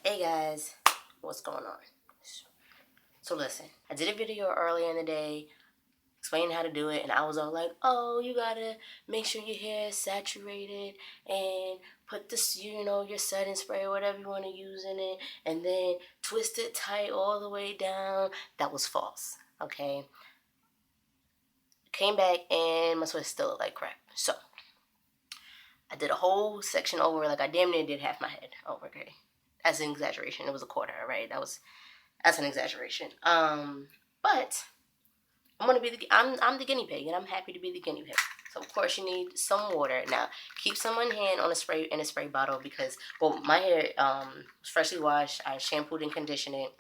Hey guys, what's going on? So listen, I did a video earlier in the day explaining how to do it, and I was all like, oh, you gotta make sure your hair is saturated and put this, your setting spray or whatever you want to use in it, and then twist it tight all the way down. That was false, okay? Came back and my twist still looked like crap. So I did a whole section over, like I damn near did half my head over, okay? That's an exaggeration. It was a quarter, right? That's an exaggeration. But I'm the guinea pig, and I'm happy to be the guinea pig. So of course you need some water. Now keep some on hand on a spray bottle because my hair was freshly washed. I shampooed and conditioned it,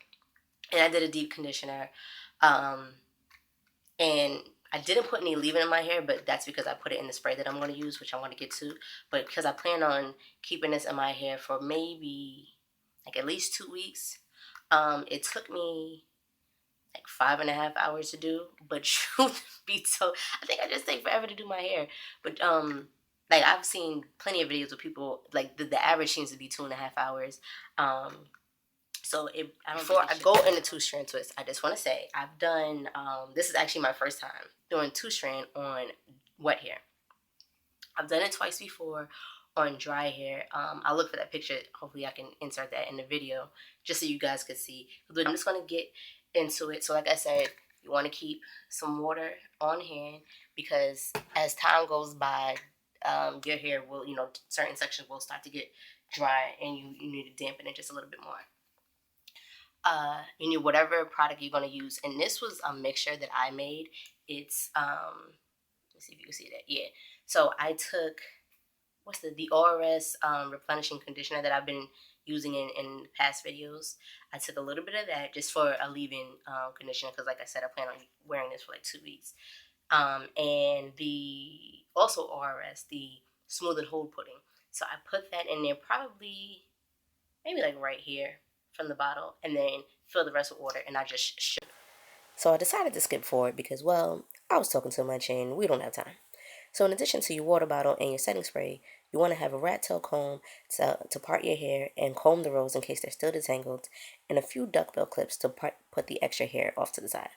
and I did a deep conditioner, and I didn't put any leave-in in my hair, but that's because I put it in the spray that I'm going to use, which I want to get to. But because I plan on keeping this in my hair for maybe like at least 2 weeks, it took me like 5.5 hours to do. But truth be told, I think I just take forever to do my hair. But like I've seen plenty of videos of people like the average seems to be 2.5 hours. So before I go into two-strand twist, I just want to say I've done. This is actually my first time doing two-strand on wet hair. I've done it twice before on dry hair. I'll look for that picture. Hopefully I can insert that in the video just so you guys can see. But I'm just going to get into it. So like I said, you want to keep some water on hand because as time goes by, your hair will, certain sections will start to get dry and you need to dampen it just a little bit more. You need whatever product you're going to use. And this was a mixture that I made. It's, let's see if you can see that. Yeah. So I took the ORS replenishing conditioner that I've been using in past videos. I took a little bit of that just for a leave-in conditioner because, like I said, I plan on wearing this for like 2 weeks. And the also ORS, the smooth and hold pudding. So I put that in there, probably maybe like right here from the bottle, and then fill the rest with water, and I just shook. So I decided to skip forward because, well, I was talking too much and we don't have time. So in addition to your water bottle and your setting spray, you want to have a rat tail comb to part your hair and comb the rows in case they're still detangled, and a few duckbill clips to put the extra hair off to the side.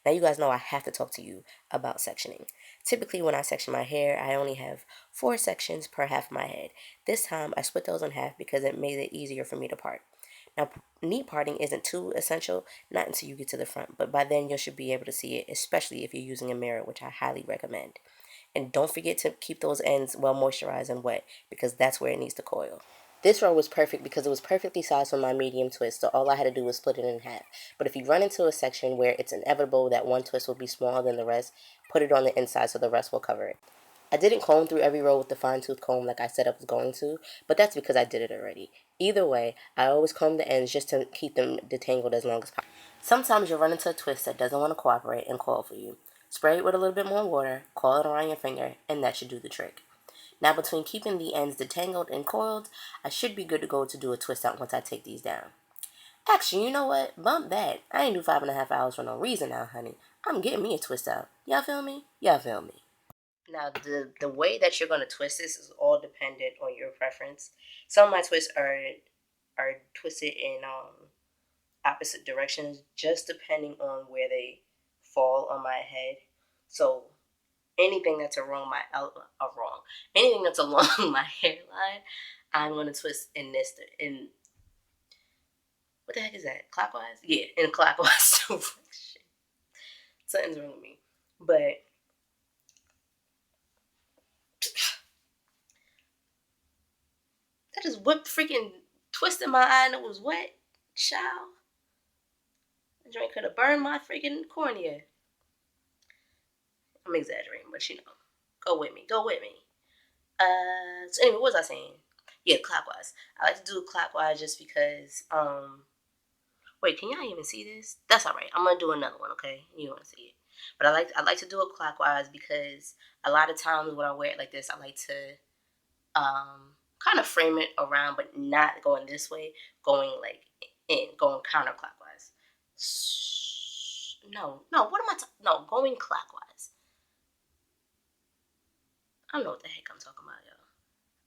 Now you guys know I have to talk to you about sectioning. Typically when I section my hair, I only have 4 sections per half my head. This time I split those in half because it made it easier for me to part. Now, neat parting isn't too essential, not until you get to the front, but by then you should be able to see it, especially if you're using a mirror, which I highly recommend. And don't forget to keep those ends well moisturized and wet because that's where it needs to coil. This row was perfect because it was perfectly sized for my medium twist, so all I had to do was split it in half. But if you run into a section where it's inevitable that one twist will be smaller than the rest, put it on the inside so the rest will cover it. I didn't comb through every row with the fine-tooth comb like I said I was going to, but that's because I did it already. Either way, I always comb the ends just to keep them detangled as long as possible. Sometimes you'll run into a twist that doesn't want to cooperate and coil for you. Spray it with a little bit more water, coil it around your finger, and that should do the trick. Now between keeping the ends detangled and coiled, I should be good to go to do a twist out once I take these down. Actually, you know what? Bump that. I ain't do 5.5 hours for no reason now, honey. I'm getting me a twist out. Y'all feel me? Y'all feel me? Now, the way that you're going to twist this is all dependent on your preference. Some of my twists are twisted in opposite directions, just depending on where they fall on my head. So anything that's anything that's along my hairline, I'm going to twist in what the heck is that? Clockwise? Yeah, in clockwise direction. Something's wrong with me, but I just whipped freaking twisted my eye and it was wet. Child. The drink could have burned my freaking cornea. I'm exaggerating, but go with me. Go with me. So anyway, what was I saying? Yeah, clockwise. I like to do it clockwise just because, wait, can y'all even see this? That's alright. I'm gonna do another one, okay? You wanna see it. But I like to do it clockwise because a lot of times when I wear it like this, I like to kind of frame it around, but not going this way, going like going counterclockwise. No, what am I? No, going clockwise. I don't know what the heck I'm talking about, y'all.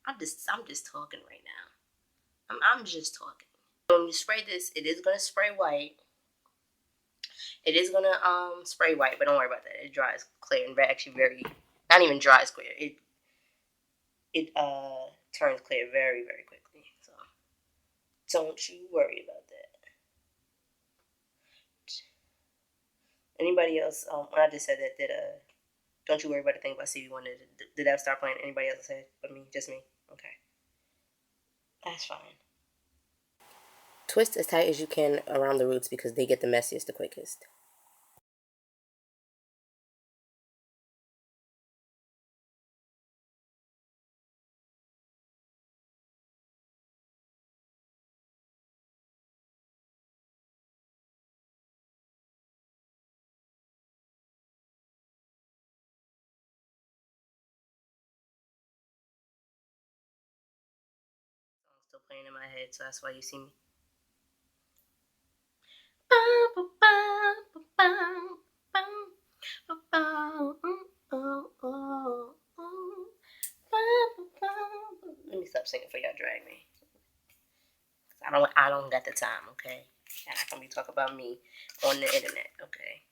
I'm just talking right now. I'm just talking. When you spray this, it is gonna spray white. It is gonna spray white, but don't worry about that. It dries clear and actually very, not even dries clear. It turns clear very, very quickly. So don't you worry about that. Anybody else? When I just said that, don't you worry about the thing about CV1. Did that start playing? Anybody else say but me? Just me? Okay, that's fine. Twist as tight as you can around the roots because they get the messiest the quickest. I'm still playing in my head, so that's why you see me. Let me stop singing for y'all. Drag me. I don't got the time. Okay, and I can be talking about me on the internet. Okay.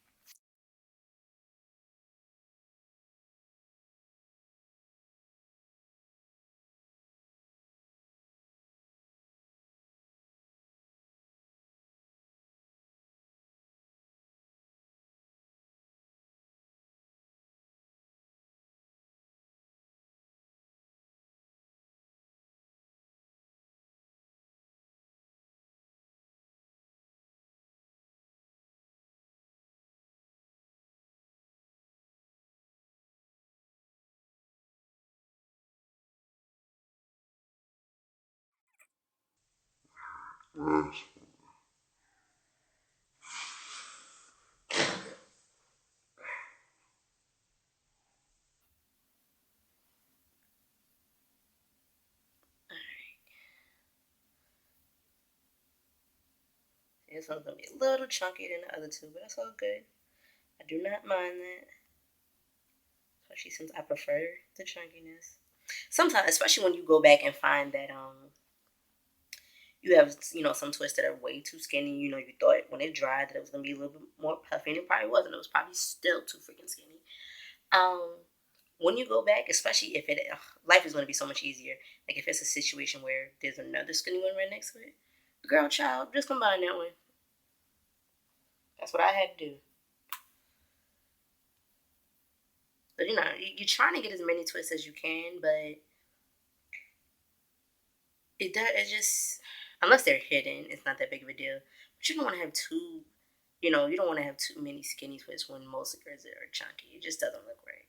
This one's gonna be a little chunkier than the other two, but that's all good. I do not mind that, especially since I prefer the chunkiness. Sometimes, especially when you go back and find that you have some twists that are way too skinny. You thought when it dried that it was gonna be a little bit more puffy, and it probably wasn't. It was probably still too freaking skinny. Um, when you go back, especially if life is gonna be so much easier. Like if it's a situation where there's another skinny one right next to it, girl, child, just combine that one. That's what I had to do. But you're trying to get as many twists as you can, but it just, unless they're hidden, it's not that big of a deal. But you don't want to have you don't want to have too many skinny twists when most of yours are chunky. It just doesn't look right.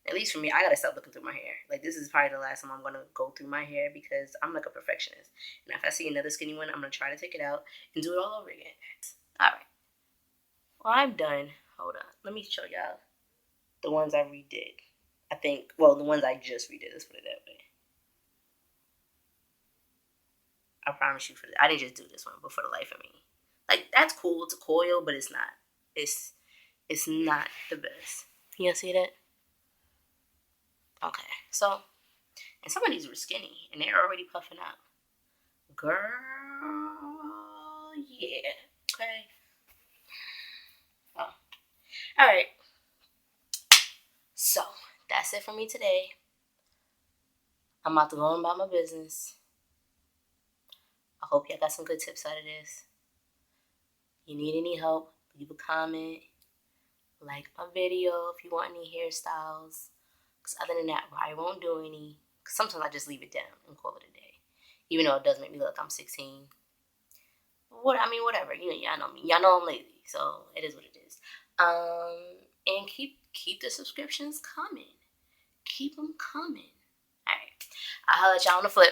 At least for me, I gotta stop looking through my hair. Like this is probably the last time I'm gonna go through my hair because I'm like a perfectionist. And if I see another skinny one, I'm gonna try to take it out and do it all over again. All right. Well, I'm done. Hold on. Let me show y'all the ones I redid. I think, well, the ones I just redid. Let's put it that way. I promise you, I didn't just do this one, but for the life of me, like that's cool. It's a coil, but it's not. It's not the best. You see that? Okay, so and some of these were skinny and they're already puffing out. Girl, yeah. Okay. Oh. All right. So that's it for me today. I'm about to go on about my business. I hope y'all got some good tips out of this. You need any help? Leave a comment. Like my video if you want any hairstyles. Because other than that, I won't do any. Cause sometimes I just leave it down and call it a day. Even though it does make me look like I'm 16. Whatever. Y'all know me. Y'all know I'm lazy. So it is what it is. And keep the subscriptions coming. Keep them coming. All right. I'll let y'all on the flip.